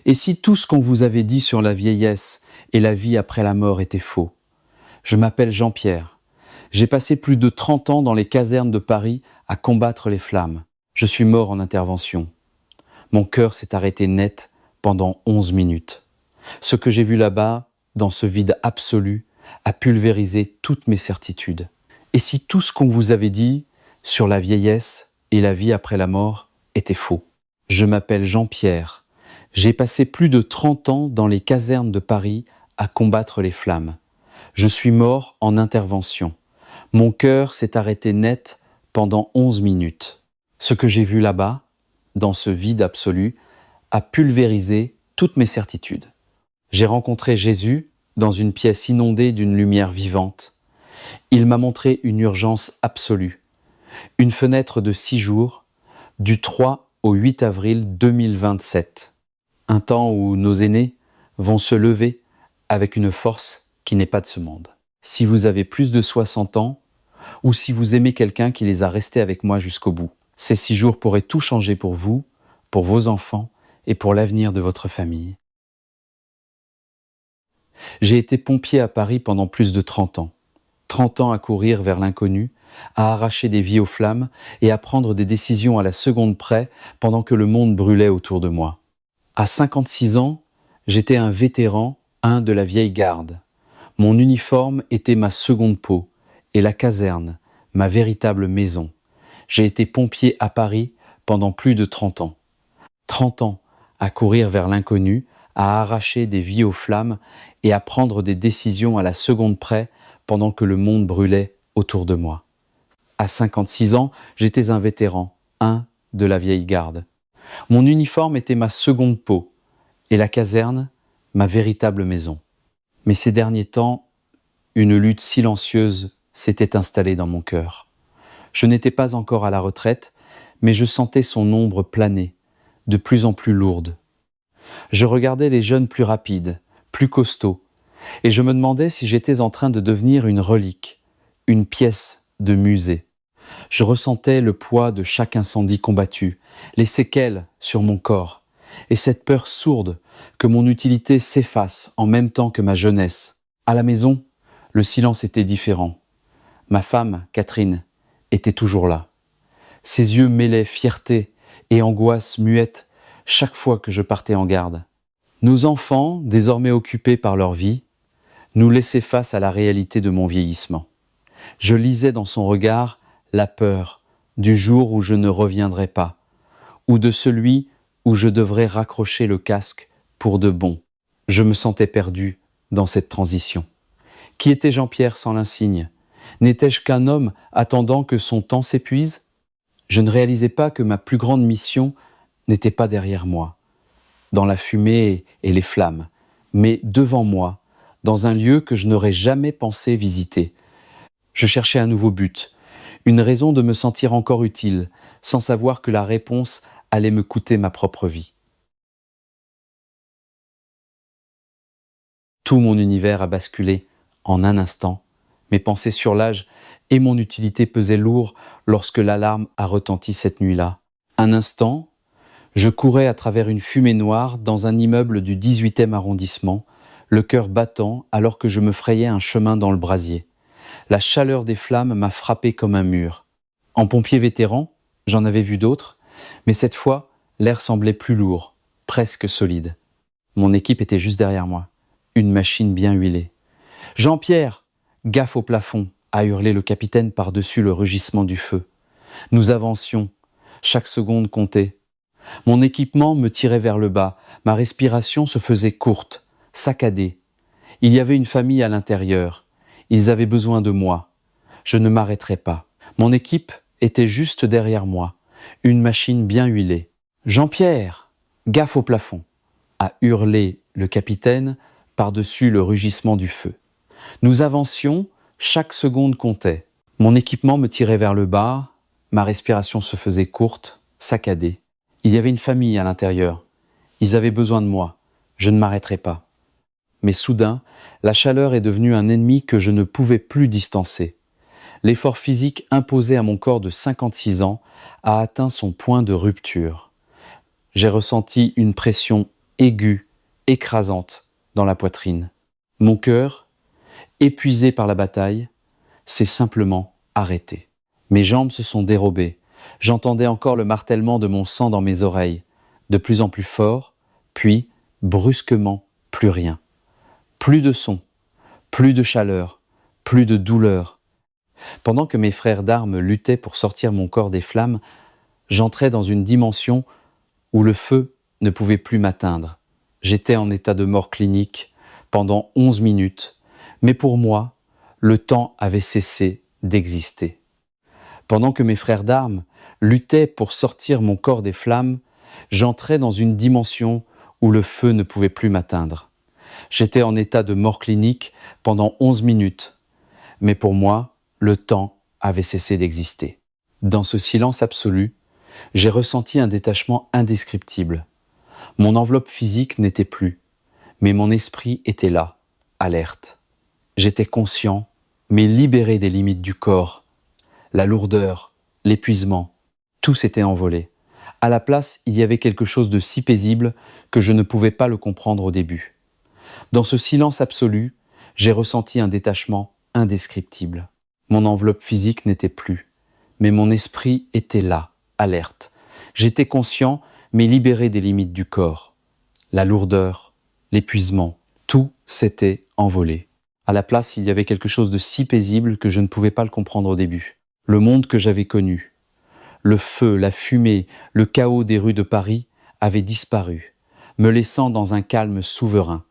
Et si tout ce qu'on vous avait dit sur la vieillesse et la vie après la mort était faux? Je m'appelle Jean-Pierre. J'ai passé plus de 30 ans dans les casernes de Paris à combattre les flammes. Je suis mort en intervention. Mon cœur s'est arrêté net pendant 11 minutes. Ce que j'ai vu là-bas, dans ce vide absolu, a pulvérisé toutes mes certitudes. Et si tout ce qu'on vous avait dit sur la vieillesse et la vie après la mort était faux? Je m'appelle Jean-Pierre. J'ai passé plus de 30 ans dans les casernes de Paris à combattre les flammes. Je suis mort en intervention. Mon cœur s'est arrêté net pendant 11 minutes. Ce que j'ai vu là-bas, dans ce vide absolu, a pulvérisé toutes mes certitudes. J'ai rencontré Jésus dans une pièce inondée d'une lumière vivante. Il m'a montré une urgence absolue, une fenêtre de 6 jours, du 3 au 8 avril 2027. Un temps où nos aînés vont se lever avec une force qui n'est pas de ce monde. Si vous avez plus de 60 ans, ou si vous aimez quelqu'un qui les a restés avec moi jusqu'au bout, ces 6 jours pourraient tout changer pour vous, pour vos enfants et pour l'avenir de votre famille. J'ai été pompier à Paris pendant plus de 30 ans. 30 ans à courir vers l'inconnu, à arracher des vies aux flammes et à prendre des décisions à la seconde près pendant que le monde brûlait autour de moi. À 56 ans, j'étais un vétéran, un de la vieille garde. Mon uniforme était ma seconde peau et la caserne, ma véritable maison. J'ai été pompier à Paris pendant plus de 30 ans. 30 ans à courir vers l'inconnu, à arracher des vies aux flammes et à prendre des décisions à la seconde près pendant que le monde brûlait autour de moi. À 56 ans, j'étais un vétéran, un de la vieille garde. Mon uniforme était ma seconde peau et la caserne, ma véritable maison. Mais ces derniers temps, une lutte silencieuse s'était installée dans mon cœur. Je n'étais pas encore à la retraite, mais je sentais son ombre planer, de plus en plus lourde. Je regardais les jeunes plus rapides, plus costauds, et je me demandais si j'étais en train de devenir une relique, une pièce de musée. Je ressentais le poids de chaque incendie combattu, les séquelles sur mon corps, et cette peur sourde que mon utilité s'efface en même temps que ma jeunesse. À la maison, le silence était différent. Ma femme, Catherine, était toujours là. Ses yeux mêlaient fierté et angoisse muette chaque fois que je partais en garde. Nos enfants, désormais occupés par leur vie, nous laissaient face à la réalité de mon vieillissement. Je lisais dans son regard la peur du jour où je ne reviendrai pas, ou de celui où je devrais raccrocher le casque pour de bon. Je me sentais perdu dans cette transition. Qui était Jean-Pierre sans l'insigne? N'étais-je qu'un homme attendant que son temps s'épuise? Je ne réalisais pas que ma plus grande mission n'était pas derrière moi, dans la fumée et les flammes, mais devant moi, dans un lieu que je n'aurais jamais pensé visiter. Je cherchais un nouveau but, une raison de me sentir encore utile, sans savoir que la réponse allait me coûter ma propre vie. Tout mon univers a basculé en un instant. Mes pensées sur l'âge et mon utilité pesaient lourd lorsque l'alarme a retenti cette nuit-là. Un instant, je courais à travers une fumée noire dans un immeuble du 18e arrondissement, le cœur battant alors que je me frayais un chemin dans le brasier. La chaleur des flammes m'a frappé comme un mur. En pompier vétéran, j'en avais vu d'autres, mais cette fois, l'air semblait plus lourd, presque solide. Mon équipe était juste derrière moi, une machine bien huilée. « Jean-Pierre, gaffe au plafond !» a hurlé le capitaine par-dessus le rugissement du feu. Nous avancions, chaque seconde comptait. Mon équipement me tirait vers le bas, ma respiration se faisait courte, saccadée. Il y avait une famille à l'intérieur, ils avaient besoin de moi. Je ne m'arrêterais pas. Mon équipe était juste derrière moi, une machine bien huilée. « Jean-Pierre, gaffe au plafond !» a hurlé le capitaine par-dessus le rugissement du feu. Nous avancions, chaque seconde comptait. Mon équipement me tirait vers le bas, ma respiration se faisait courte, saccadée. Il y avait une famille à l'intérieur. Ils avaient besoin de moi. Je ne m'arrêterai pas. Mais soudain, la chaleur est devenue un ennemi que je ne pouvais plus distancer. L'effort physique imposé à mon corps de 56 ans a atteint son point de rupture. J'ai ressenti une pression aiguë, écrasante dans la poitrine. Mon cœur, épuisé par la bataille, s'est simplement arrêté. Mes jambes se sont dérobées. J'entendais encore le martèlement de mon sang dans mes oreilles, de plus en plus fort, puis, brusquement, plus rien. Plus de son, plus de chaleur, plus de douleur. Pendant que mes frères d'armes luttaient pour sortir mon corps des flammes, j'entrais dans une dimension où le feu ne pouvait plus m'atteindre. J'étais en état de mort clinique pendant 11 minutes, mais pour moi, le temps avait cessé d'exister. Pendant que mes frères d'armes luttaient pour sortir mon corps des flammes, j'entrais dans une dimension où le feu ne pouvait plus m'atteindre. J'étais en état de mort clinique pendant 11 minutes, mais pour moi, le temps avait cessé d'exister. Dans ce silence absolu, j'ai ressenti un détachement indescriptible. Mon enveloppe physique n'était plus, mais mon esprit était là, alerte. J'étais conscient, mais libéré des limites du corps. La lourdeur, l'épuisement, tout s'était envolé. À la place, il y avait quelque chose de si paisible que je ne pouvais pas le comprendre au début. Dans ce silence absolu, j'ai ressenti un détachement indescriptible. Mon enveloppe physique n'était plus, mais mon esprit était là, alerte. J'étais conscient, mais libéré des limites du corps. La lourdeur, l'épuisement, tout s'était envolé. À la place, il y avait quelque chose de si paisible que je ne pouvais pas le comprendre au début. Le monde que j'avais connu, le feu, la fumée, le chaos des rues de Paris avaient disparu, me laissant dans un calme souverain.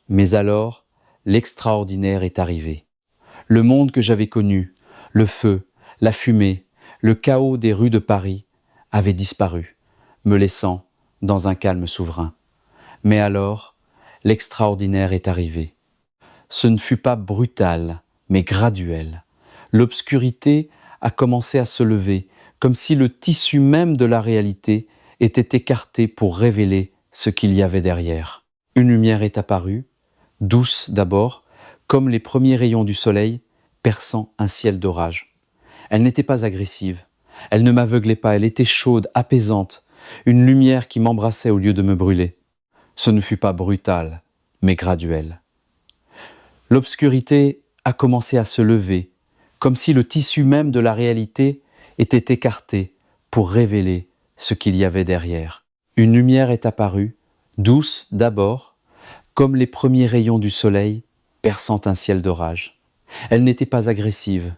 Mais alors, l'extraordinaire est arrivé. Le monde que j'avais connu, le feu, la fumée, le chaos des rues de Paris avait disparu, me laissant dans un calme souverain. Mais alors, l'extraordinaire est arrivé. Ce ne fut pas brutal, mais graduel. L'obscurité a commencé à se lever, comme si le tissu même de la réalité était écarté pour révéler ce qu'il y avait derrière. Une lumière est apparue, douce d'abord, comme les premiers rayons du soleil, perçant un ciel d'orage. Elle n'était pas agressive, elle ne m'aveuglait pas, elle était chaude, apaisante, une lumière qui m'embrassait au lieu de me brûler. Ce ne fut pas brutal, mais graduel. L'obscurité a commencé à se lever, comme si le tissu même de la réalité était écarté pour révéler ce qu'il y avait derrière. Une lumière est apparue, douce d'abord, comme les premiers rayons du soleil perçant un ciel d'orage. Elle n'était pas agressive,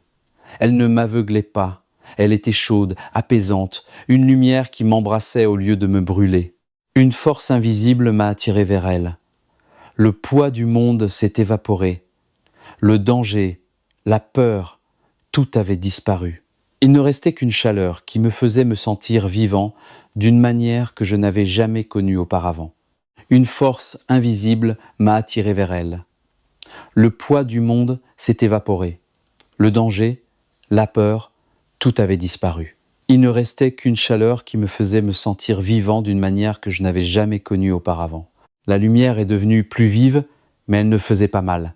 elle ne m'aveuglait pas, elle était chaude, apaisante, une lumière qui m'embrassait au lieu de me brûler. Une force invisible m'a attiré vers elle. Le poids du monde s'est évaporé. Le danger, la peur, tout avait disparu. Il ne restait qu'une chaleur qui me faisait me sentir vivant d'une manière que je n'avais jamais connue auparavant. Une force invisible m'a attiré vers elle. Le poids du monde s'est évaporé. Le danger, la peur, tout avait disparu. Il ne restait qu'une chaleur qui me faisait me sentir vivant d'une manière que je n'avais jamais connue auparavant. La lumière est devenue plus vive, mais elle ne faisait pas mal.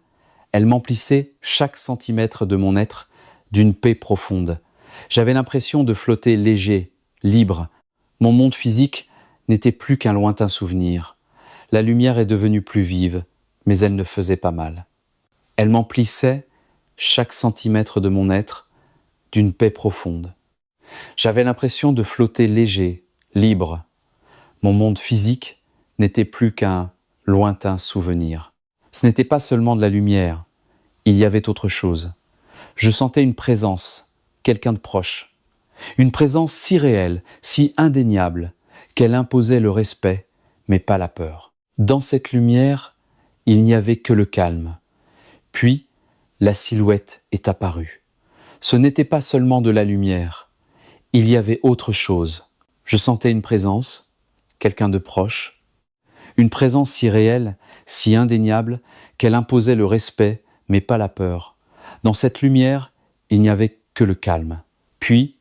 Elle m'emplissait chaque centimètre de mon être d'une paix profonde. J'avais l'impression de flotter léger, libre. Mon monde physique n'était plus qu'un lointain souvenir. La lumière est devenue plus vive, mais elle ne faisait pas mal. Elle m'emplissait chaque centimètre de mon être d'une paix profonde. J'avais l'impression de flotter léger, libre. Mon monde physique n'était plus qu'un lointain souvenir. Ce n'était pas seulement de la lumière, il y avait autre chose. Je sentais une présence, quelqu'un de proche. Une présence si réelle, si indéniable, qu'elle imposait le respect, mais pas la peur. Dans cette lumière, il n'y avait que le calme. Puis, la silhouette est apparue. Ce n'était pas seulement de la lumière, il y avait autre chose. Je sentais une présence, quelqu'un de proche, une présence si réelle, si indéniable, qu'elle imposait le respect, mais pas la peur. Dans cette lumière, il n'y avait que le calme. Puis,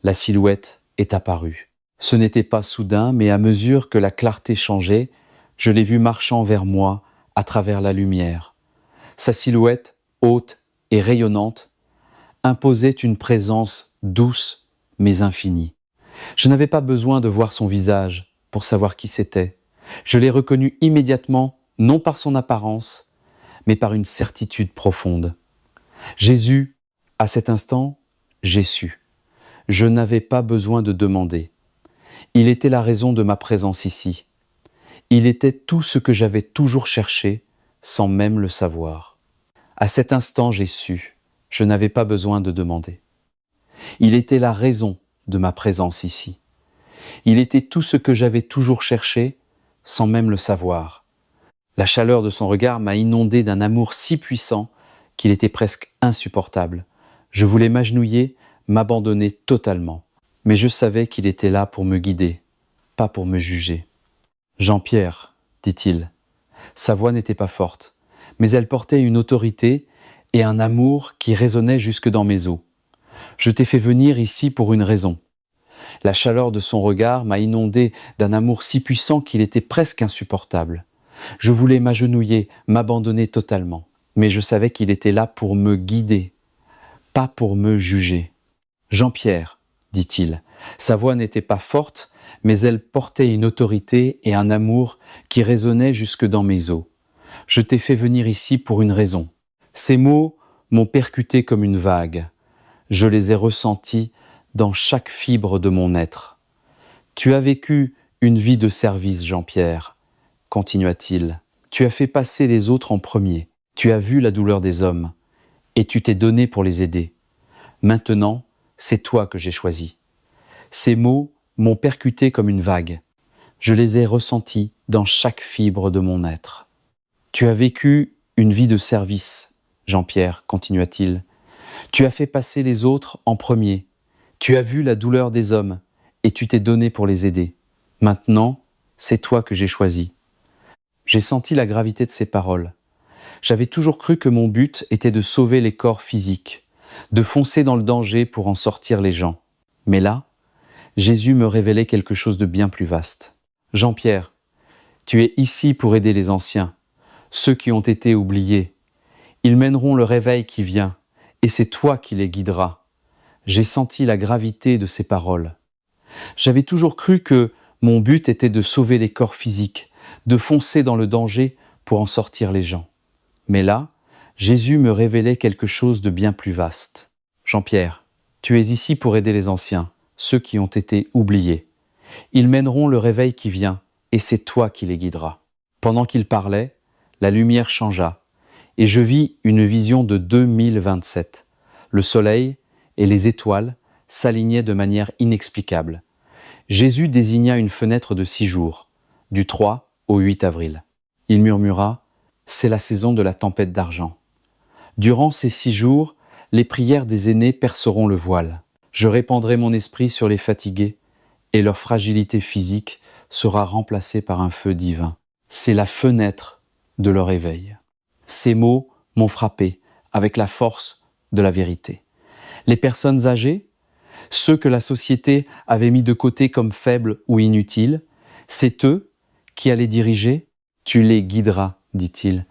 la silhouette est apparue. Ce n'était pas soudain, mais à mesure que la clarté changeait, je l'ai vue marchant vers moi à travers la lumière. Sa silhouette, haute et rayonnante, imposait une présence douce mais infinie. Je n'avais pas besoin de voir son visage pour savoir qui c'était. Je l'ai reconnu immédiatement, non par son apparence, mais par une certitude profonde. Jésus, à cet instant, j'ai su. Je n'avais pas besoin de demander. Il était la raison de ma présence ici. Il était tout ce que j'avais toujours cherché, sans même le savoir. À cet instant, j'ai su. Je n'avais pas besoin de demander. Il était la raison de ma présence ici. Il était tout ce que j'avais toujours cherché, sans même le savoir. La chaleur de son regard m'a inondé d'un amour si puissant qu'il était presque insupportable. Je voulais m'agenouiller, m'abandonner totalement. Mais je savais qu'il était là pour me guider, pas pour me juger. « Jean-Pierre, dit-il. » Sa voix n'était pas forte, mais elle portait une autorité et un amour qui résonnaient jusque dans mes os. « Je t'ai fait venir ici pour une raison. » La chaleur de son regard m'a inondé d'un amour si puissant qu'il était presque insupportable. Je voulais m'agenouiller, m'abandonner totalement. Mais je savais qu'il était là pour me guider, pas pour me juger. « Jean-Pierre, dit-il. » Sa voix n'était pas forte, mais elle portait une autorité et un amour qui résonnaient jusque dans mes os. « Je t'ai fait venir ici pour une raison. » Ces mots m'ont percuté comme une vague. Je les ai ressentis dans chaque fibre de mon être. « Tu as vécu une vie de service, Jean-Pierre, » continua-t-il. « Tu as fait passer les autres en premier. Tu as vu la douleur des hommes, et tu t'es donné pour les aider. Maintenant, c'est toi que j'ai choisi. » Ces mots m'ont percuté comme une vague. Je les ai ressentis dans chaque fibre de mon être. « Tu as vécu une vie de service, Jean-Pierre, continua-t-il. Tu as fait passer les autres en premier. Tu as vu la douleur des hommes et tu t'es donné pour les aider. Maintenant, c'est toi que j'ai choisi. » J'ai senti la gravité de ces paroles. J'avais toujours cru que mon but était de sauver les corps physiques, de foncer dans le danger pour en sortir les gens. Mais là, Jésus me révélait quelque chose de bien plus vaste. « Jean-Pierre, tu es ici pour aider les anciens, ceux qui ont été oubliés. Ils mèneront le réveil qui vient, et c'est toi qui les guideras. » J'ai senti la gravité de ces paroles. J'avais toujours cru que mon but était de sauver les corps physiques, de foncer dans le danger pour en sortir les gens. Mais là, Jésus me révélait quelque chose de bien plus vaste. « Jean-Pierre, tu es ici pour aider les anciens, ceux qui ont été oubliés. Ils mèneront le réveil qui vient, et c'est toi qui les guideras. » Pendant qu'il parlait, la lumière changea, et je vis une vision de 2027. Le soleil et les étoiles s'alignaient de manière inexplicable. Jésus désigna une fenêtre de 6 jours, du 3 au 8 avril. Il murmura « C'est la saison de la tempête d'argent. Durant ces 6 jours, les prières des aînés perceront le voile. Je répandrai mon esprit sur les fatigués, et leur fragilité physique sera remplacée par un feu divin. C'est la fenêtre de leur éveil. » Ces mots m'ont frappé avec la force de la vérité. Les personnes âgées, ceux que la société avait mis de côté comme faibles ou inutiles, c'est eux qui allaient diriger. « Tu les guideras, dit-il.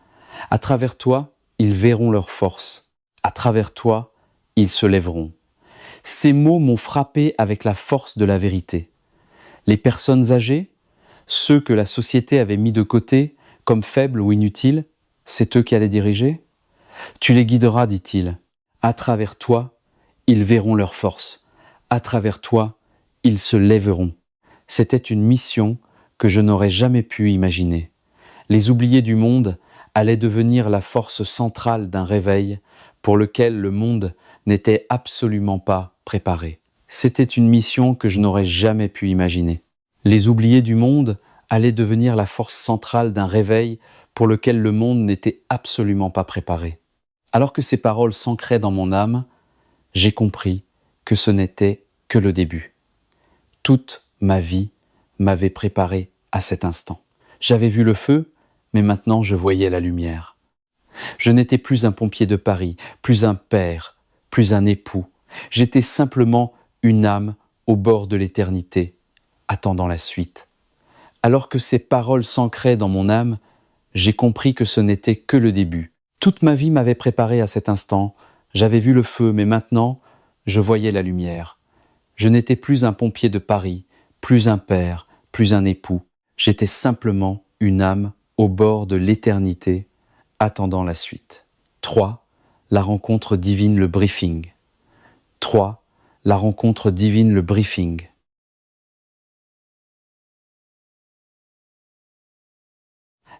À travers toi, ils verront leur force. À travers toi, ils se lèveront. » Ces mots m'ont frappé avec la force de la vérité. Les personnes âgées, ceux que la société avait mis de côté comme faibles ou inutiles, c'est eux qui allaient diriger. « Tu les guideras, dit-il. À travers toi, ils verront leur force. À travers toi, ils se lèveront. » C'était une mission que je n'aurais jamais pu imaginer. Les oubliés du monde allaient devenir la force centrale d'un réveil pour lequel le monde n'était absolument pas préparé. C'était une mission que je n'aurais jamais pu imaginer. Les oubliés du monde allaient devenir la force centrale d'un réveil pour lequel le monde n'était absolument pas préparé. Alors que ces paroles s'ancraient dans mon âme, j'ai compris que ce n'était que le début. Toute ma vie m'avait préparé à cet instant. J'avais vu le feu, mais maintenant je voyais la lumière. Je n'étais plus un pompier de Paris, plus un père, plus un époux. J'étais simplement une âme au bord de l'éternité, attendant la suite. Alors que ces paroles s'ancraient dans mon âme, j'ai compris que ce n'était que le début. Toute ma vie m'avait préparé à cet instant. J'avais vu le feu, mais maintenant, je voyais la lumière. Je n'étais plus un pompier de Paris, plus un père, plus un époux. J'étais simplement une âme au bord de l'éternité, attendant la suite. 3. La rencontre divine, le briefing. 3. La rencontre divine, le briefing.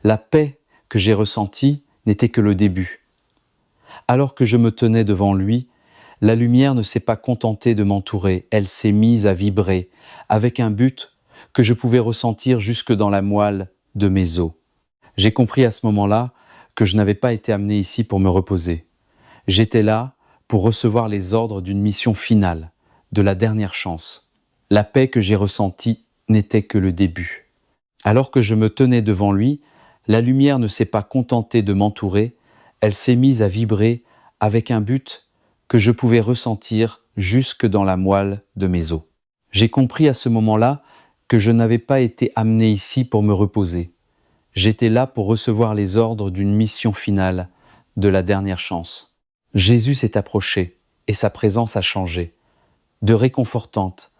La paix que j'ai ressentie n'était que le début. Alors que je me tenais devant lui, la lumière ne s'est pas contentée de m'entourer, elle s'est mise à vibrer, avec un but que je pouvais ressentir jusque dans la moelle de mes os. J'ai compris à ce moment-là que je n'avais pas été amené ici pour me reposer. J'étais là pour recevoir les ordres d'une mission finale, de la dernière chance. La paix que j'ai ressentie n'était que le début. Alors que je me tenais devant lui, la lumière ne s'est pas contentée de m'entourer, elle s'est mise à vibrer avec un but que je pouvais ressentir jusque dans la moelle de mes os. J'ai compris à ce moment-là que je n'avais pas été amené ici pour me reposer. J'étais là pour recevoir les ordres d'une mission finale, de la dernière chance. Jésus s'est approché et sa présence a changé. De réconfortante,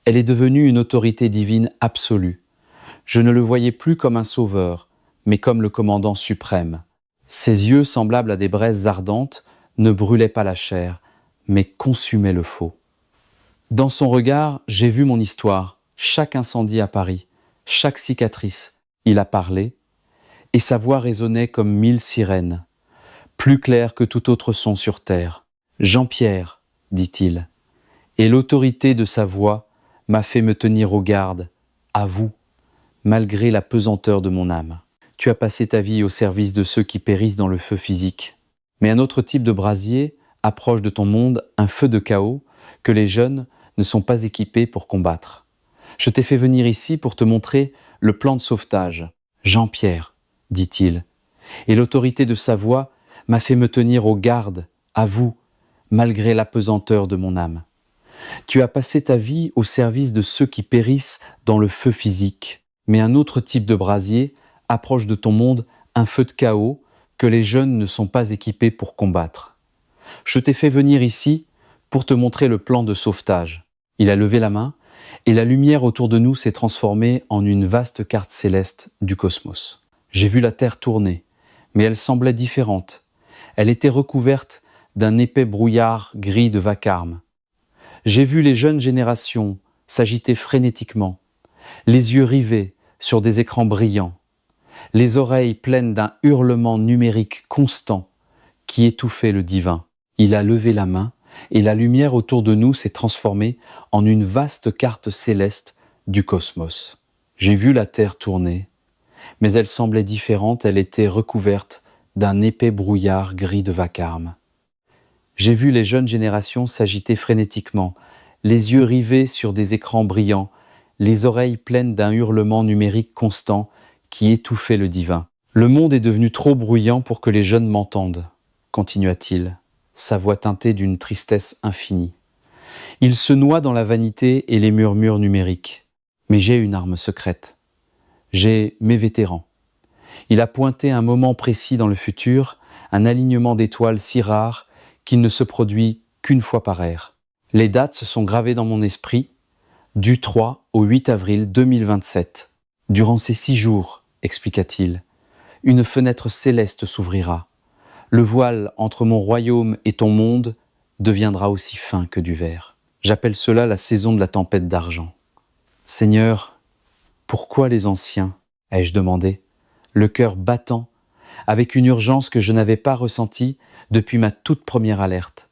elle est devenue une autorité divine absolue. Je ne le voyais plus comme un sauveur, mais comme le commandant suprême. Ses yeux, semblables à des braises ardentes, ne brûlaient pas la chair, mais consumaient le faux. Dans son regard, j'ai vu mon histoire, chaque incendie à Paris, chaque cicatrice. Il a parlé, et sa voix résonnait comme 1000 sirènes, plus claire que tout autre son sur terre. « Jean-Pierre », dit-il, et l'autorité de sa voix m'a fait me tenir aux gardes, à vous, malgré la pesanteur de mon âme. Tu as passé ta vie au service de ceux qui périssent dans le feu physique. Mais un autre type de brasier approche de ton monde, un feu de chaos que les jeunes ne sont pas équipés pour combattre. Je t'ai fait venir ici pour te montrer le plan de sauvetage. Jean-Pierre, dit-il, et l'autorité de sa voix m'a fait me tenir aux gardes, à vous, malgré l'apesanteur de mon âme. Tu as passé ta vie au service de ceux qui périssent dans le feu physique. Mais un autre type de brasier approche de ton monde, un feu de chaos que les jeunes ne sont pas équipés pour combattre. Je t'ai fait venir ici pour te montrer le plan de sauvetage. Il a levé la main et la lumière autour de nous s'est transformée en une vaste carte céleste du cosmos. J'ai vu la Terre tourner, mais elle semblait différente. Elle était recouverte d'un épais brouillard gris de vacarme. J'ai vu les jeunes générations s'agiter frénétiquement, les yeux rivés sur des écrans brillants, les oreilles pleines d'un hurlement numérique constant qui étouffait le divin. Il a levé la main et la lumière autour de nous s'est transformée en une vaste carte céleste du cosmos. J'ai vu la Terre tourner, mais elle semblait différente, elle était recouverte d'un épais brouillard gris de vacarme. J'ai vu les jeunes générations s'agiter frénétiquement, les yeux rivés sur des écrans brillants, les oreilles pleines d'un hurlement numérique constant qui étouffait le divin. Le monde est devenu trop bruyant pour que les jeunes m'entendent, continua-t-il, sa voix teintée d'une tristesse infinie. Il se noie dans la vanité et les murmures numériques. Mais j'ai une arme secrète. J'ai mes vétérans. Il a pointé un moment précis dans le futur, un alignement d'étoiles si rare qu'il ne se produit qu'une fois par ère. Les dates se sont gravées dans mon esprit, du 3 au 8 avril 2027. Durant ces 6 jours, expliqua-t-il, une fenêtre céleste s'ouvrira. Le voile entre mon royaume et ton monde deviendra aussi fin que du verre. J'appelle cela la saison de la tempête d'argent. Seigneur, pourquoi les anciens, ai-je demandé, le cœur battant, avec une urgence que je n'avais pas ressentie depuis ma toute première alerte.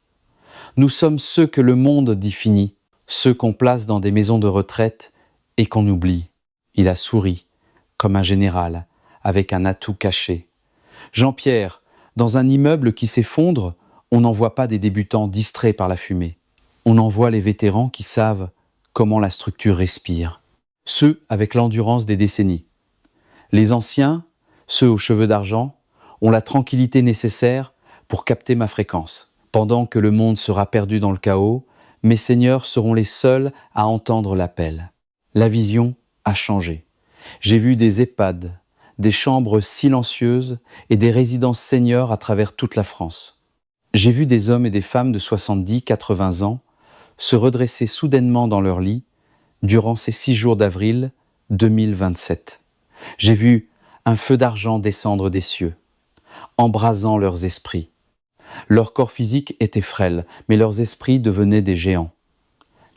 Nous sommes ceux que le monde définit, ceux qu'on place dans des maisons de retraite et qu'on oublie. Il a souri, comme un général, avec un atout caché. Jean-Pierre, dans un immeuble qui s'effondre, on n'envoie pas des débutants distraits par la fumée. On envoie les vétérans qui savent comment la structure respire. Ceux avec l'endurance des décennies. Les anciens, ceux aux cheveux d'argent, ont la tranquillité nécessaire pour capter ma fréquence. Pendant que le monde sera perdu dans le chaos, mes seigneurs seront les seuls à entendre l'appel. La vision a changé. J'ai vu des EHPAD, des chambres silencieuses et des résidences seniors à travers toute la France. J'ai vu des hommes et des femmes de 70, 80 ans se redresser soudainement dans leur lit durant ces 6 jours d'avril 2027. J'ai vu un feu d'argent descendre des cieux, embrasant leurs esprits. Leur corps physique était frêle, mais leurs esprits devenaient des géants.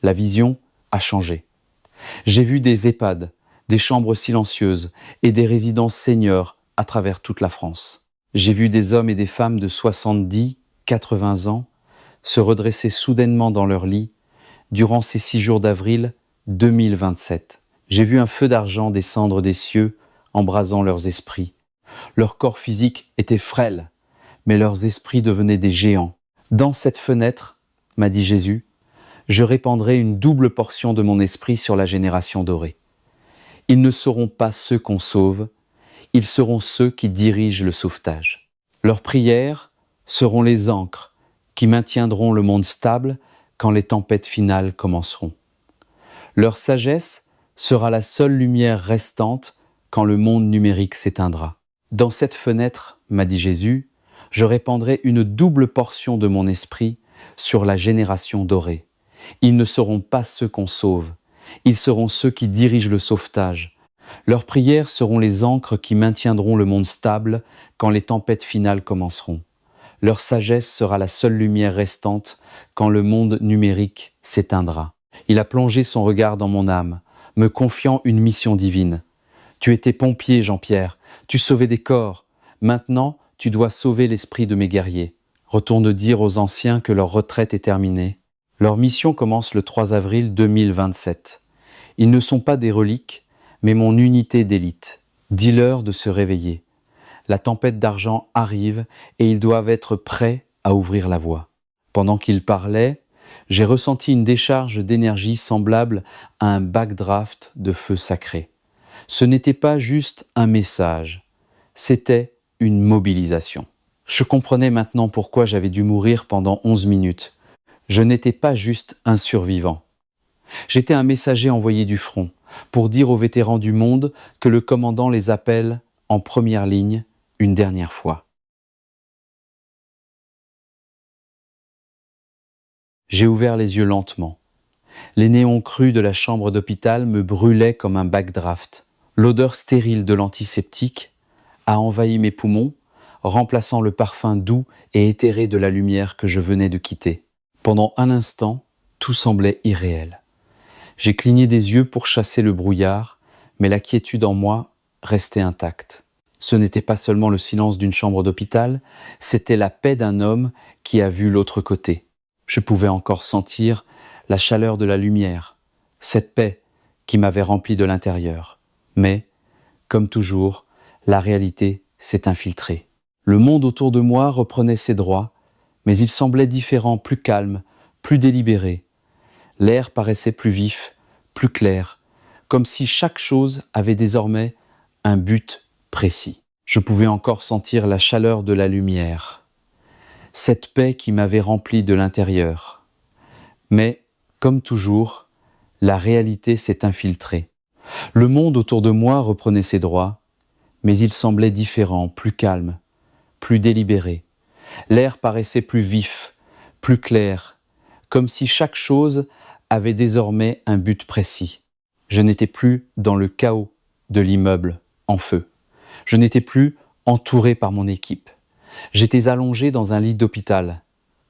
La vision a changé. J'ai vu des EHPAD, des chambres silencieuses et des résidences seniors à travers toute la France. J'ai vu des hommes et des femmes de 70, 80 ans se redresser soudainement dans leur lit durant ces 6 jours d'avril 2027. J'ai vu un feu d'argent descendre des cieux, embrasant leurs esprits. Leur corps physique était frêle, mais leurs esprits devenaient des géants. Dans cette fenêtre, m'a dit Jésus, je répandrai une double portion de mon esprit sur la génération dorée. Ils ne seront pas ceux qu'on sauve, ils seront ceux qui dirigent le sauvetage. Leurs prières seront les ancres qui maintiendront le monde stable quand les tempêtes finales commenceront. Leur sagesse sera la seule lumière restante quand le monde numérique s'éteindra. Dans cette fenêtre, m'a dit Jésus, je répandrai une double portion de mon esprit sur la génération dorée. Ils ne seront pas ceux qu'on sauve, ils seront ceux qui dirigent le sauvetage. Leurs prières seront les ancres qui maintiendront le monde stable quand les tempêtes finales commenceront. Leur sagesse sera la seule lumière restante quand le monde numérique s'éteindra. Il a plongé son regard dans mon âme, me confiant une mission divine. Tu étais pompier, Jean-Pierre, tu sauvais des corps. Maintenant, tu dois sauver l'esprit de mes guerriers. Retourne dire aux anciens que leur retraite est terminée. Leur mission commence le 3 avril 2027. Ils ne sont pas des reliques, mais mon unité d'élite. Dis-leur de se réveiller. La tempête d'argent arrive et ils doivent être prêts à ouvrir la voie. Pendant qu'ils parlaient, j'ai ressenti une décharge d'énergie semblable à un backdraft de feu sacré. Ce n'était pas juste un message, c'était une mobilisation. Je comprenais maintenant pourquoi j'avais dû mourir pendant 11 minutes. Je n'étais pas juste un survivant. J'étais un messager envoyé du front pour dire aux vétérans du monde que le commandant les appelle en première ligne une dernière fois. J'ai ouvert les yeux lentement. Les néons crus de la chambre d'hôpital me brûlaient comme un backdraft. L'odeur stérile de l'antiseptique a envahi mes poumons, remplaçant le parfum doux et éthéré de la lumière que je venais de quitter. Pendant un instant, tout semblait irréel. J'ai cligné des yeux pour chasser le brouillard, mais la quiétude en moi restait intacte. Ce n'était pas seulement le silence d'une chambre d'hôpital, c'était la paix d'un homme qui a vu l'autre côté. Je pouvais encore sentir la chaleur de la lumière, cette paix qui m'avait rempli de l'intérieur. Mais, comme toujours, la réalité s'est infiltrée. Le monde autour de moi reprenait ses droits, mais il semblait différent, plus calme, plus délibéré. L'air paraissait plus vif, plus clair, comme si chaque chose avait désormais un but précis. Je pouvais encore sentir la chaleur de la lumière, cette paix qui m'avait rempli de l'intérieur. Mais, comme toujours, la réalité s'est infiltrée. Le monde autour de moi reprenait ses droits, mais il semblait différent, plus calme, plus délibéré. L'air paraissait plus vif, plus clair, comme si chaque chose avait désormais un but précis. Je n'étais plus dans le chaos de l'immeuble en feu. Je n'étais plus entouré par mon équipe. J'étais allongé dans un lit d'hôpital.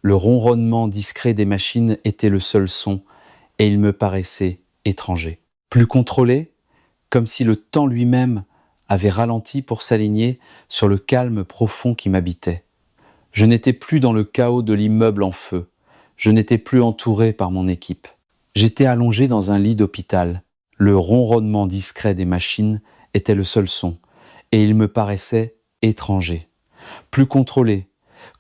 Le ronronnement discret des machines était le seul son et il me paraissait étranger. Plus contrôlé, comme si le temps lui-même avait ralenti pour s'aligner sur le calme profond qui m'habitait. Je n'étais plus dans le chaos de l'immeuble en feu. Je n'étais plus entouré par mon équipe. J'étais allongé dans un lit d'hôpital. Le ronronnement discret des machines était le seul son, et il me paraissait étranger. Plus contrôlé,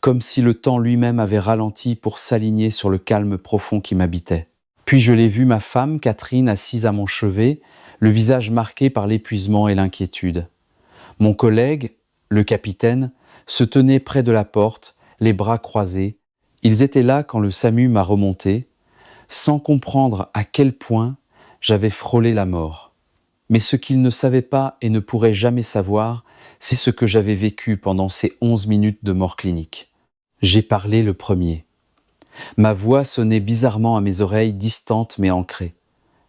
comme si le temps lui-même avait ralenti pour s'aligner sur le calme profond qui m'habitait. Puis je l'ai vu, ma femme, Catherine, assise à mon chevet, le visage marqué par l'épuisement et l'inquiétude. Mon collègue, le capitaine, se tenait près de la porte, les bras croisés. Ils étaient là quand le SAMU m'a remonté, sans comprendre à quel point j'avais frôlé la mort. Mais ce qu'ils ne savaient pas et ne pourraient jamais savoir, c'est ce que j'avais vécu pendant ces 11 minutes de mort clinique. J'ai parlé le premier. Ma voix sonnait bizarrement à mes oreilles, distante mais ancrée.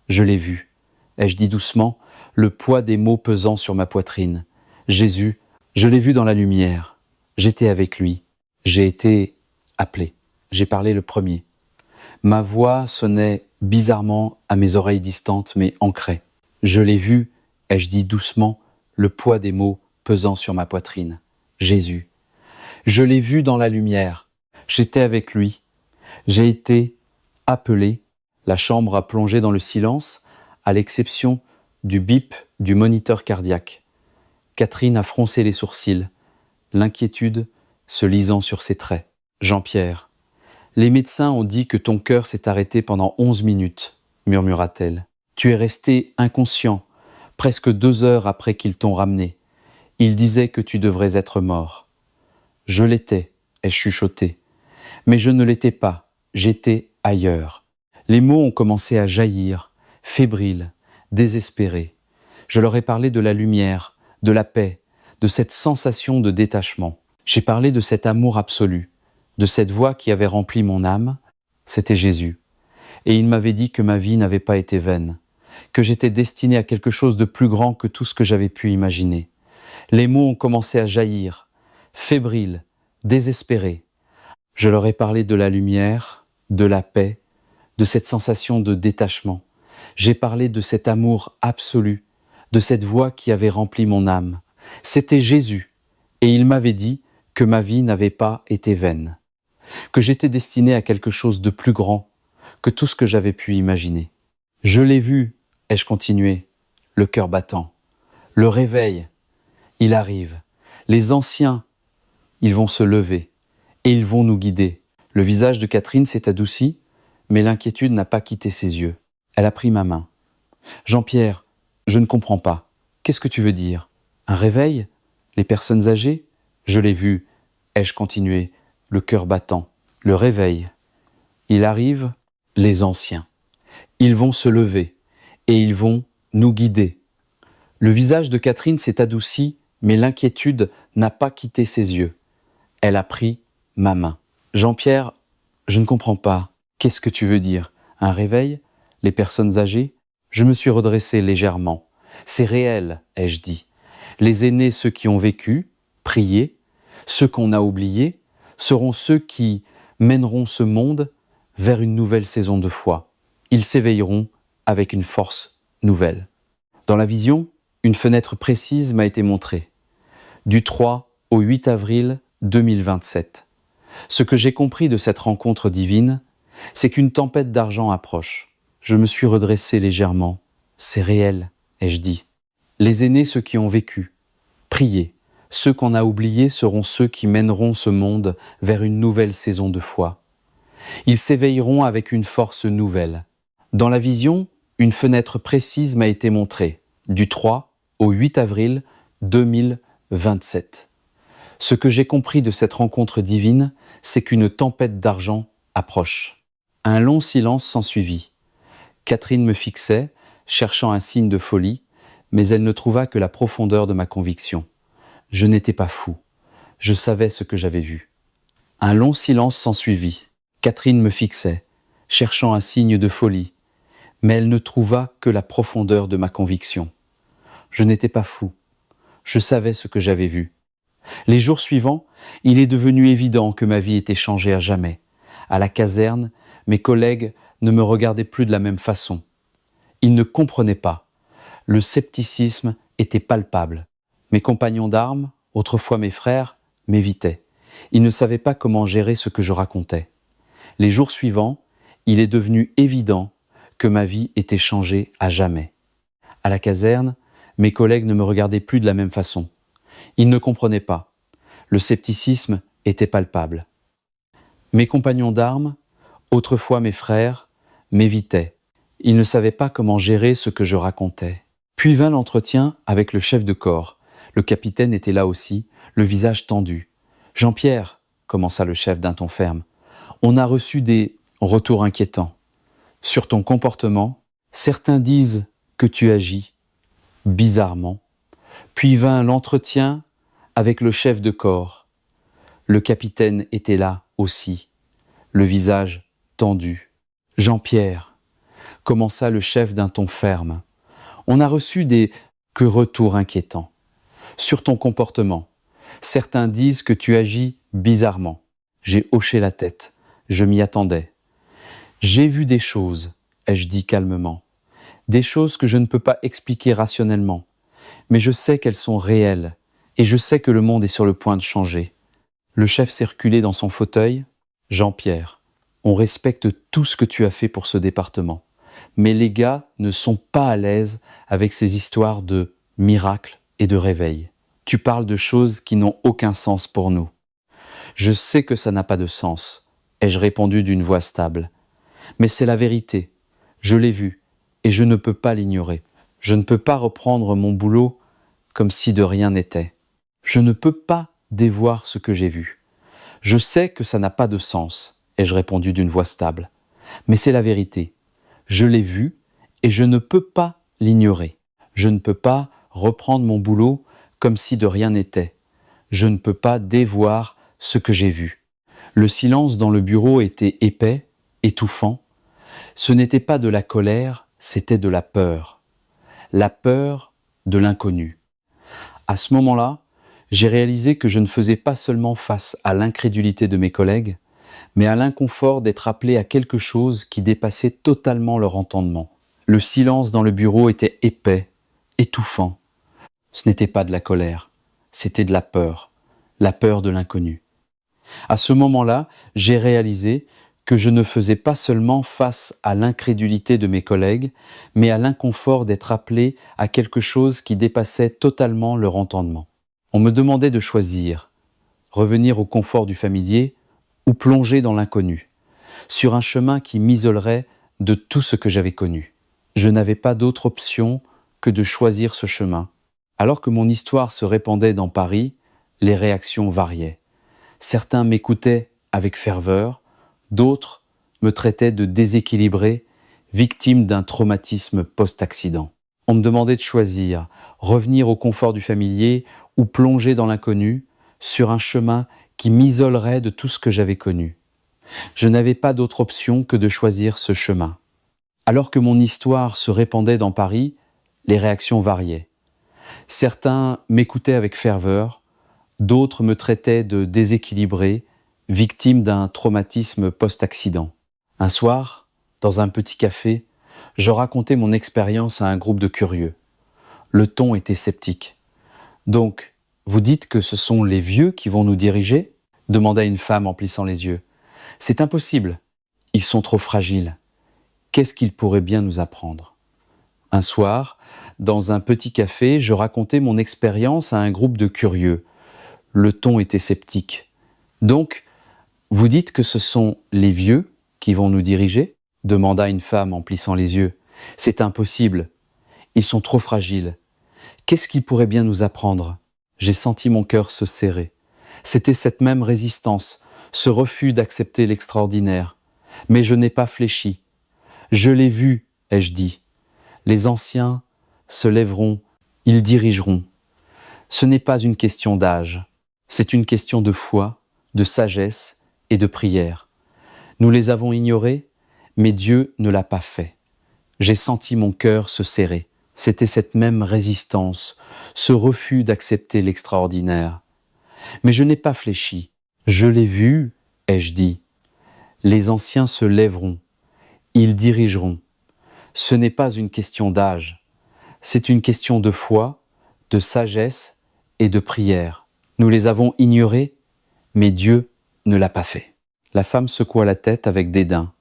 Je l'ai vu. Ai-je dit doucement, le poids des mots pesant sur ma poitrine. Jésus, je l'ai vu dans la lumière. J'étais avec lui. J'ai été appelé. J'ai parlé le premier. Ma voix sonnait bizarrement à mes oreilles distantes mais ancrées. Je l'ai vu, ai-je dit doucement, le poids des mots pesant sur ma poitrine. Jésus. Je l'ai vu dans la lumière. J'étais avec lui. J'ai été appelé. La chambre a plongé dans le silence, à l'exception du bip du moniteur cardiaque. Catherine a froncé les sourcils, l'inquiétude se lisant sur ses traits. Jean-Pierre, les médecins ont dit que ton cœur s'est arrêté pendant 11 minutes, murmura-t-elle. Tu es resté inconscient, presque 2 heures après qu'ils t'ont ramené. Ils disaient que tu devrais être mort. Je l'étais, ai-je chuchoté. Mais je ne l'étais pas, j'étais ailleurs. Les mots ont commencé à jaillir, fébriles, désespérés. Je leur ai parlé de la lumière, de la paix, de cette sensation de détachement. J'ai parlé de cet amour absolu, de cette voix qui avait rempli mon âme. C'était Jésus. Et il m'avait dit que ma vie n'avait pas été vaine, que j'étais destiné à quelque chose de plus grand que tout ce que j'avais pu imaginer. Les mots ont commencé à jaillir, fébriles, désespérés. Je leur ai parlé de la lumière, de la paix, de cette sensation de détachement. J'ai parlé de cet amour absolu, de cette voix qui avait rempli mon âme. C'était Jésus, et il m'avait dit que ma vie n'avait pas été vaine, que j'étais destiné à quelque chose de plus grand que tout ce que j'avais pu imaginer. Je l'ai vu, ai-je continué, le cœur battant. Le réveil, il arrive. Les anciens, ils vont se lever et ils vont nous guider. Le visage de Catherine s'est adouci, mais l'inquiétude n'a pas quitté ses yeux. Elle a pris ma main. Jean-Pierre, je ne comprends pas. Qu'est-ce que tu veux dire? Un réveil? Les personnes âgées? Je l'ai vu, ai-je continué, le cœur battant. Le réveil. Il arrive, les anciens. Ils vont se lever et ils vont nous guider. Le visage de Catherine s'est adouci, mais l'inquiétude n'a pas quitté ses yeux. Elle a pris ma main. Jean-Pierre, je ne comprends pas. Qu'est-ce que tu veux dire? Un réveil? Les personnes âgées? Je me suis redressé légèrement. C'est réel, ai-je dit. Les aînés, ceux qui ont vécu, prié, ceux qu'on a oubliés, seront ceux qui mèneront ce monde vers une nouvelle saison de foi. Ils s'éveilleront avec une force nouvelle. Dans la vision, une fenêtre précise m'a été montrée. Du 3 au 8 avril 2027. Ce que j'ai compris de cette rencontre divine, c'est qu'une tempête d'argent approche. Je me suis redressé légèrement. C'est réel, ai-je dit. Les aînés, ceux qui ont vécu, priez. Ceux qu'on a oubliés seront ceux qui mèneront ce monde vers une nouvelle saison de foi. Ils s'éveilleront avec une force nouvelle. Dans la vision, une fenêtre précise m'a été montrée, du 3 au 8 avril 2027. Ce que j'ai compris de cette rencontre divine, c'est qu'une tempête d'argent approche. Un long silence s'ensuivit. Catherine me fixait, cherchant un signe de folie, mais elle ne trouva que la profondeur de ma conviction. Je n'étais pas fou. Je savais ce que j'avais vu. Un long silence s'ensuivit. Catherine me fixait, cherchant un signe de folie, mais elle ne trouva que la profondeur de ma conviction. Je n'étais pas fou. Je savais ce que j'avais vu. Les jours suivants, il est devenu évident que ma vie était changée à jamais. À la caserne, mes collègues ne me regardaient plus de la même façon. Ils ne comprenaient pas. Le scepticisme était palpable. Mes compagnons d'armes, autrefois mes frères, m'évitaient. Ils ne savaient pas comment gérer ce que je racontais. Les jours suivants, il est devenu évident que ma vie était changée à jamais. À la caserne, mes collègues ne me regardaient plus de la même façon. Ils ne comprenaient pas. Le scepticisme était palpable. Mes compagnons d'armes, autrefois mes frères, m'évitaient. Ils ne savaient pas comment gérer ce que je racontais. Puis vint l'entretien avec le chef de corps. Le capitaine était là aussi, le visage tendu. « Jean-Pierre, » commença le chef d'un ton ferme, « on a reçu des retours inquiétants. Sur ton comportement, certains disent que tu agis bizarrement. » Puis vint l'entretien avec le chef de corps. Le capitaine était là aussi, le visage tendu. « Jean-Pierre, » commença le chef d'un ton ferme, « On a reçu des que retours inquiétants sur ton comportement. Certains disent que tu agis bizarrement. J'ai hoché la tête. Je m'y attendais. J'ai vu des choses, ai-je dit calmement. Des choses que je ne peux pas expliquer rationnellement. Mais je sais qu'elles sont réelles. Et je sais que le monde est sur le point de changer. Le chef s'est reculé dans son fauteuil. Jean-Pierre, on respecte tout ce que tu as fait pour ce département. Mais les gars ne sont pas à l'aise avec ces histoires de miracles et de réveil. Tu parles de choses qui n'ont aucun sens pour nous. Je sais que ça n'a pas de sens, ai-je répondu d'une voix stable. Mais c'est la vérité. Je l'ai vu, et je ne peux pas l'ignorer. Je ne peux pas reprendre mon boulot comme si de rien n'était. Je ne peux pas dévoir ce que j'ai vu. Je sais que ça n'a pas de sens, ai-je répondu d'une voix stable. Mais c'est la vérité. Je l'ai vu, et je ne peux pas l'ignorer. Je ne peux pas reprendre mon boulot comme si de rien n'était. Je ne peux pas dévoir ce que j'ai vu. Le silence dans le bureau était épais, étouffant. Ce n'était pas de la colère, c'était de la peur. La peur de l'inconnu. À ce moment-là, j'ai réalisé que je ne faisais pas seulement face à l'incrédulité de mes collègues, mais à l'inconfort d'être appelé à quelque chose qui dépassait totalement leur entendement. Le silence dans le bureau était épais, étouffant. Ce n'était pas de la colère, c'était de la peur de l'inconnu. À ce moment-là, j'ai réalisé que je ne faisais pas seulement face à l'incrédulité de mes collègues, mais à l'inconfort d'être appelé à quelque chose qui dépassait totalement leur entendement. On me demandait de choisir, revenir au confort du familier ou plonger dans l'inconnu, sur un chemin qui m'isolerait de tout ce que j'avais connu. Je n'avais pas d'autre option que de choisir ce chemin. Alors que mon histoire se répandait dans Paris, les réactions variaient. Certains m'écoutaient avec ferveur, d'autres me traitaient de déséquilibré, victime d'un traumatisme post-accident. On me demandait de choisir, revenir au confort du familier ou plonger dans l'inconnu, sur un chemin qui m'isolerait de tout ce que j'avais connu. Je n'avais pas d'autre option que de choisir ce chemin. Alors que mon histoire se répandait dans Paris, les réactions variaient. Certains m'écoutaient avec ferveur, d'autres me traitaient de déséquilibré, victime d'un traumatisme post-accident. Un soir, dans un petit café, je racontais mon expérience à un groupe de curieux. Le ton était sceptique. « Donc, vous dites que ce sont les vieux qui vont nous diriger ?» demanda une femme en plissant les yeux. « C'est impossible. Ils sont trop fragiles. Qu'est-ce qu'ils pourraient bien nous apprendre ?» Un soir, dans un petit café, je racontais mon expérience à un groupe de curieux. Le ton était sceptique. « Donc, vous dites que ce sont les vieux qui vont nous diriger ?» demanda une femme en plissant les yeux. « C'est impossible. Ils sont trop fragiles. Qu'est-ce qu'ils pourraient bien nous apprendre ?» J'ai senti mon cœur se serrer. C'était cette même résistance, ce refus d'accepter l'extraordinaire. Mais je n'ai pas fléchi. Je l'ai vu, ai-je dit. Les anciens se lèveront, ils dirigeront. Ce n'est pas une question d'âge, c'est une question de foi, de sagesse et de prière. Nous les avons ignorés, mais Dieu ne l'a pas fait. J'ai senti mon cœur se serrer. C'était cette même résistance, ce refus d'accepter l'extraordinaire. Mais je n'ai pas fléchi. Je l'ai vu, ai-je dit. Les anciens se lèveront, ils dirigeront. Ce n'est pas une question d'âge, c'est une question de foi, de sagesse et de prière. Nous les avons ignorés, mais Dieu ne l'a pas fait. La femme secoua la tête avec dédain.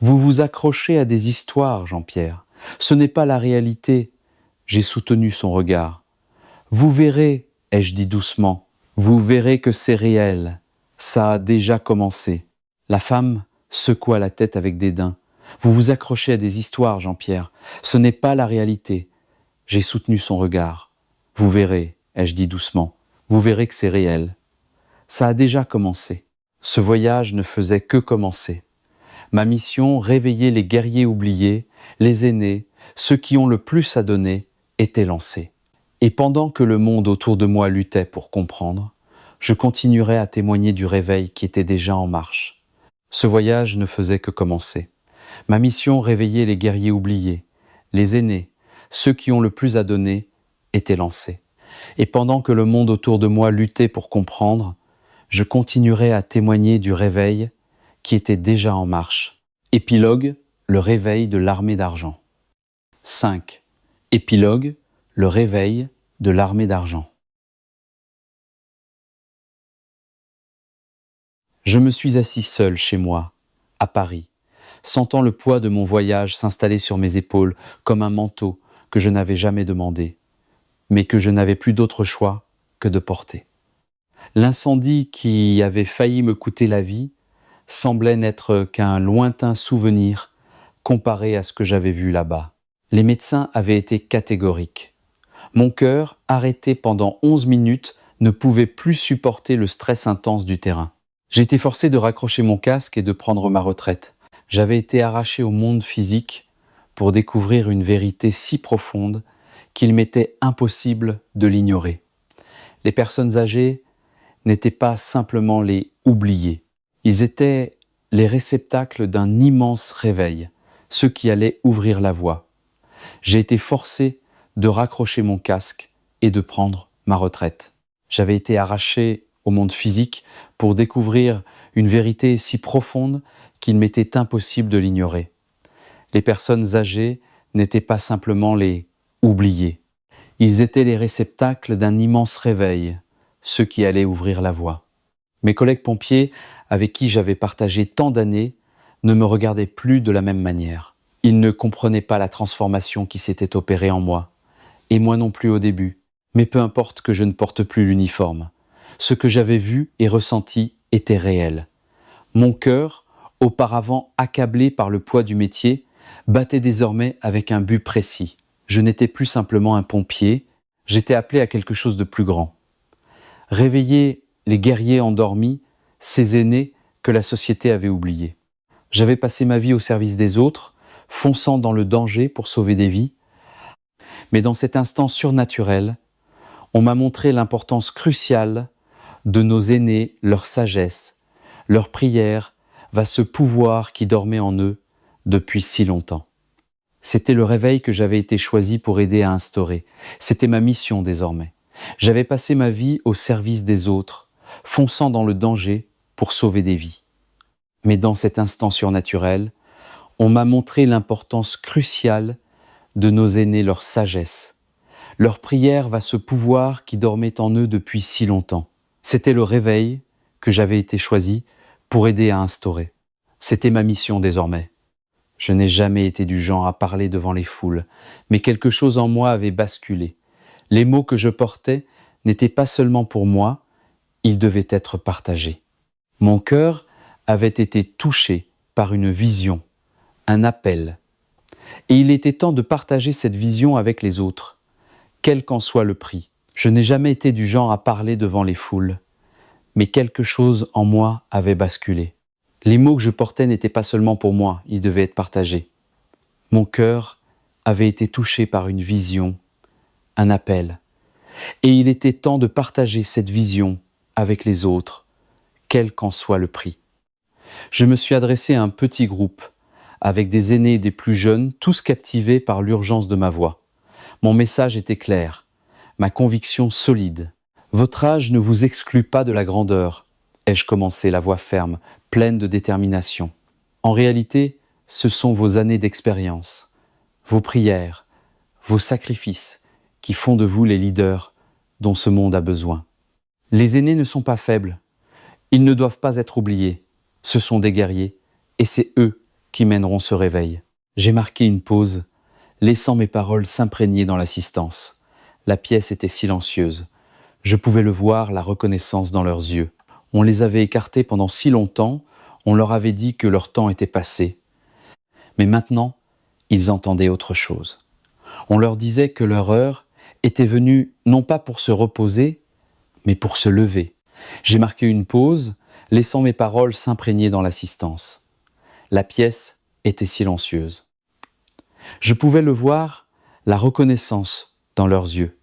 Vous vous accrochez à des histoires, Jean-Pierre. Ce n'est pas la réalité. J'ai soutenu son regard. Vous verrez, ai-je dit doucement, vous verrez que c'est réel. Ça a déjà commencé. La femme secoua la tête avec dédain. Vous vous accrochez à des histoires, Jean-Pierre. Ce n'est pas la réalité. J'ai soutenu son regard. Vous verrez, ai-je dit doucement, vous verrez que c'est réel. Ça a déjà commencé. Ce voyage ne faisait que commencer. Ma mission, réveiller les guerriers oubliés, les aînés, ceux qui ont le plus à donner, était lancée. Et pendant que le monde autour de moi luttait pour comprendre, je continuerai à témoigner du réveil qui était déjà en marche. Ce voyage ne faisait que commencer. Ma mission, réveiller les guerriers oubliés, les aînés, ceux qui ont le plus à donner étaient lancés. Et pendant que le monde autour de moi luttait pour comprendre, je continuerai à témoigner du réveil qui était déjà en marche. Épilogue, le réveil de l'armée d'argent. 5. Épilogue, le réveil de l'armée d'argent. Je me suis assis seul chez moi, à Paris, sentant le poids de mon voyage s'installer sur mes épaules comme un manteau que je n'avais jamais demandé, mais que je n'avais plus d'autre choix que de porter. L'incendie qui avait failli me coûter la vie semblait n'être qu'un lointain souvenir comparé à ce que j'avais vu là-bas. Les médecins avaient été catégoriques. Mon cœur, arrêté pendant 11 minutes, ne pouvait plus supporter le stress intense du terrain. J'étais forcé de raccrocher mon casque et de prendre ma retraite. J'avais été arraché au monde physique pour découvrir une vérité si profonde qu'il m'était impossible de l'ignorer. Les personnes âgées n'étaient pas simplement les oubliés. Ils étaient les réceptacles d'un immense réveil, ceux qui allaient ouvrir la voie. J'ai été forcé de raccrocher mon casque et de prendre ma retraite. J'avais été arraché au monde physique pour découvrir une vérité si profonde qu'il m'était impossible de l'ignorer. Les personnes âgées n'étaient pas simplement les oubliés. Ils étaient les réceptacles d'un immense réveil, ceux qui allaient ouvrir la voie. Mes collègues pompiers, avec qui j'avais partagé tant d'années, ne me regardaient plus de la même manière. Ils ne comprenaient pas la transformation qui s'était opérée en moi, et moi non plus au début. Mais peu importe que je ne porte plus l'uniforme. Ce que j'avais vu et ressenti était réel. Mon cœur, auparavant accablé par le poids du métier, battait désormais avec un but précis. Je n'étais plus simplement un pompier, j'étais appelé à quelque chose de plus grand. Réveiller les guerriers endormis, ces aînés que la société avait oubliés. J'avais passé ma vie au service des autres, fonçant dans le danger pour sauver des vies. Mais dans cet instant surnaturel, on m'a montré l'importance cruciale de nos aînés, leur sagesse, leur prière, ce pouvoir qui dormait en eux depuis si longtemps. C'était le réveil que j'avais été choisi pour aider à instaurer. C'était ma mission désormais. J'avais passé ma vie au service des autres, fonçant dans le danger pour sauver des vies. Mais dans cet instant surnaturel, on m'a montré l'importance cruciale de nos aînés, leur sagesse. Leur prière ce pouvoir qui dormait en eux depuis si longtemps. C'était le réveil que j'avais été choisi pour aider à instaurer. C'était ma mission désormais. Je n'ai jamais été du genre à parler devant les foules, mais quelque chose en moi avait basculé. Les mots que je portais n'étaient pas seulement pour moi, ils devaient être partagés. Mon cœur avait été touché par une vision, un appel. Et il était temps de partager cette vision avec les autres, quel qu'en soit le prix. Je n'ai jamais été du genre à parler devant les foules, mais quelque chose en moi avait basculé. Les mots que je portais n'étaient pas seulement pour moi, ils devaient être partagés. Mon cœur avait été touché par une vision, un appel. Et il était temps de partager cette vision avec les autres, quel qu'en soit le prix. Je me suis adressé à un petit groupe, avec des aînés et des plus jeunes, tous captivés par l'urgence de ma voix. Mon message était clair, ma conviction solide. Votre âge ne vous exclut pas de la grandeur, ai-je commencé, la voix ferme, pleine de détermination. En réalité, ce sont vos années d'expérience, vos prières, vos sacrifices qui font de vous les leaders dont ce monde a besoin. Les aînés ne sont pas faibles, ils ne doivent pas être oubliés, ce sont des guerriers, et c'est eux qui mèneront ce réveil. J'ai marqué une pause, laissant mes paroles s'imprégner dans l'assistance. La pièce était silencieuse. Je pouvais le voir, la reconnaissance dans leurs yeux. On les avait écartés pendant si longtemps, on leur avait dit que leur temps était passé. Mais maintenant, ils entendaient autre chose. On leur disait que leur heure était venue non pas pour se reposer, mais pour se lever. J'ai marqué une pause, laissant mes paroles s'imprégner dans l'assistance. La pièce était silencieuse. Je pouvais le voir, la reconnaissance dans leurs yeux.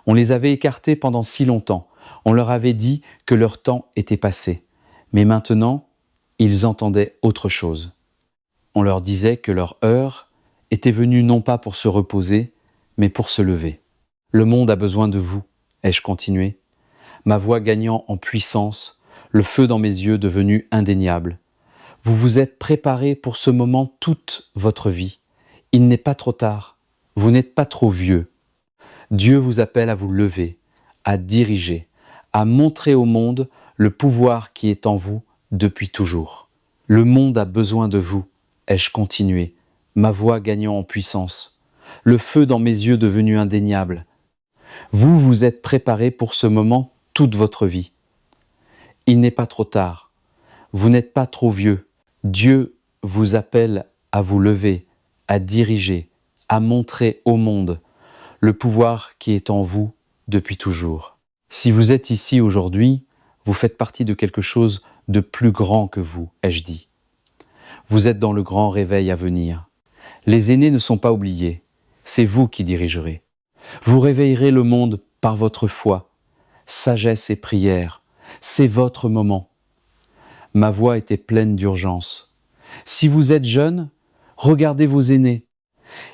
On les avait écartés pendant si longtemps. On leur avait dit que leur temps était passé. Mais maintenant, ils entendaient autre chose. On leur disait que leur heure était venue non pas pour se reposer, mais pour se lever. Le monde a besoin de vous, ai-je continué, ma voix gagnant en puissance, le feu dans mes yeux devenu indéniable. Vous vous êtes préparé pour ce moment toute votre vie. Il n'est pas trop tard, vous n'êtes pas trop vieux. Dieu vous appelle à vous lever, à diriger, à montrer au monde le pouvoir qui est en vous depuis toujours. Le monde a besoin de vous, ai-je continué, ma voix gagnant en puissance, le feu dans mes yeux devenu indéniable. Vous vous êtes préparé pour ce moment toute votre vie. Il n'est pas trop tard, vous n'êtes pas trop vieux. Dieu vous appelle à vous lever, à diriger, à montrer au monde le pouvoir qui est en vous depuis toujours. Si vous êtes ici aujourd'hui, vous faites partie de quelque chose de plus grand que vous, ai-je dit. Vous êtes dans le grand réveil à venir. Les aînés ne sont pas oubliés, c'est vous qui dirigerez. Vous réveillerez le monde par votre foi, sagesse et prière, c'est votre moment. Ma voix était pleine d'urgence. Si vous êtes jeune, regardez vos aînés.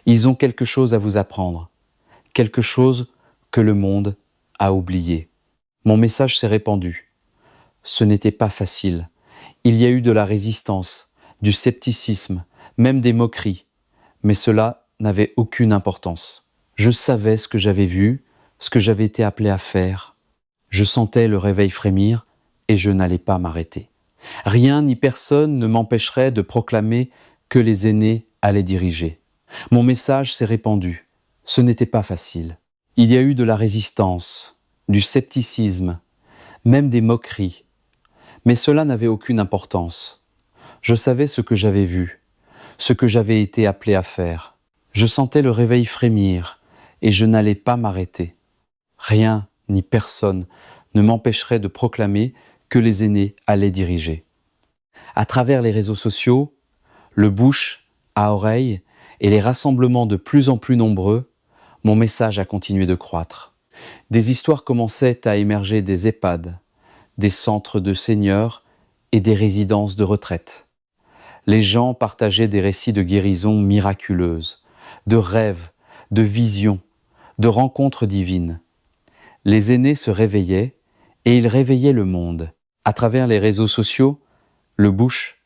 Ils ont quelque chose à vous apprendre, quelque chose que le monde a oublié. Mon message s'est répandu. Ce n'était pas facile. Il y a eu de la résistance, du scepticisme, même des moqueries. Mais cela n'avait aucune importance. Je savais ce que j'avais vu, ce que j'avais été appelé à faire. Je sentais le réveil frémir et je n'allais pas m'arrêter. Rien ni personne ne m'empêcherait de proclamer que les aînés allaient diriger. Mon message s'est répandu. Ce n'était pas facile. Il y a eu de la résistance, du scepticisme, même des moqueries. Mais cela n'avait aucune importance. Je savais ce que j'avais vu, ce que j'avais été appelé à faire. Je sentais le réveil frémir et je n'allais pas m'arrêter. Rien ni personne ne m'empêcherait de proclamer que les aînés allaient diriger. À travers les réseaux sociaux, le bouche à oreille et les rassemblements de plus en plus nombreux, mon message a continué de croître. Des histoires commençaient à émerger des EHPAD, des centres de seniors et des résidences de retraite. Les gens partageaient des récits de guérison miraculeuses, de rêves, de visions, de rencontres divines. Les aînés se réveillaient et ils réveillaient le monde. À travers les réseaux sociaux, le bouche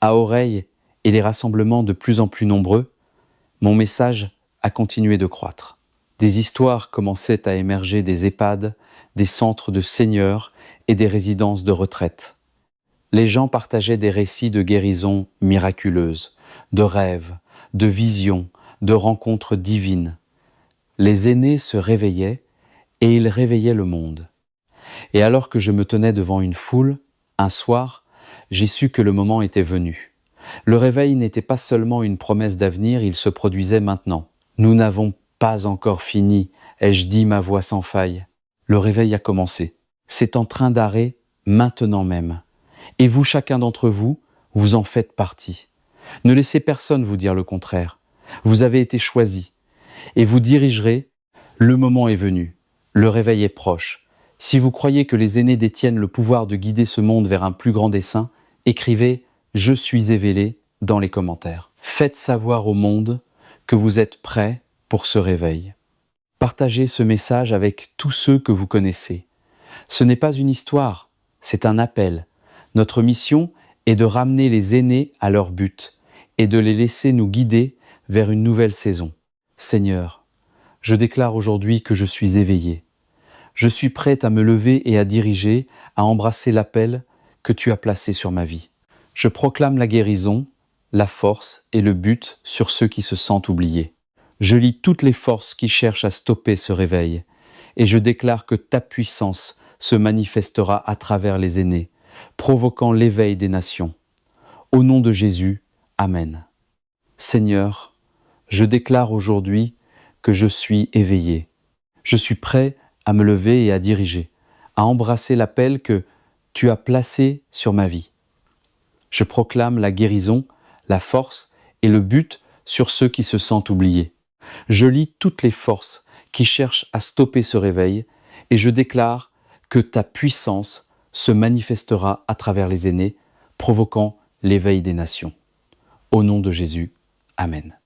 à oreille et les rassemblements de plus en plus nombreux, mon message a continué de croître. Des histoires commençaient à émerger des EHPAD, des centres de seniors et des résidences de retraite. Les gens partageaient des récits de guérison miraculeuses, de rêves, de visions, de rencontres divines. Les aînés se réveillaient et ils réveillaient le monde. Et alors que je me tenais devant une foule, un soir, j'ai su que le moment était venu. Le réveil n'était pas seulement une promesse d'avenir, il se produisait maintenant. Nous n'avons pas encore fini, ai-je dit ma voix sans faille. Le réveil a commencé. C'est en train d'arrêt maintenant même. Et vous, chacun d'entre vous, vous en faites partie. Ne laissez personne vous dire le contraire. Vous avez été choisi. Et vous dirigerez. Le moment est venu. Le réveil est proche. Si vous croyez que les aînés détiennent le pouvoir de guider ce monde vers un plus grand dessein, écrivez « Je suis éveillé » dans les commentaires. Faites savoir au monde que vous êtes prêts pour ce réveil. Partagez ce message avec tous ceux que vous connaissez. Ce n'est pas une histoire, c'est un appel. Notre mission est de ramener les aînés à leur but et de les laisser nous guider vers une nouvelle saison. Seigneur, je déclare aujourd'hui que je suis éveillé. Je suis prêt à me lever et à diriger, à embrasser l'appel que tu as placé sur ma vie. Je proclame la guérison, la force et le but sur ceux qui se sentent oubliés. Je lis toutes les forces qui cherchent à stopper ce réveil et je déclare que ta puissance se manifestera à travers les aînés, provoquant l'éveil des nations. Au nom de Jésus, Amen. Seigneur, je déclare aujourd'hui que je suis éveillé. Je suis prêt à me lever et à diriger, à embrasser l'appel que tu as placé sur ma vie. Je proclame la guérison, la force et le but sur ceux qui se sentent oubliés. Je lis toutes les forces qui cherchent à stopper ce réveil et je déclare que ta puissance se manifestera à travers les aînés, provoquant l'éveil des nations. Au nom de Jésus, Amen.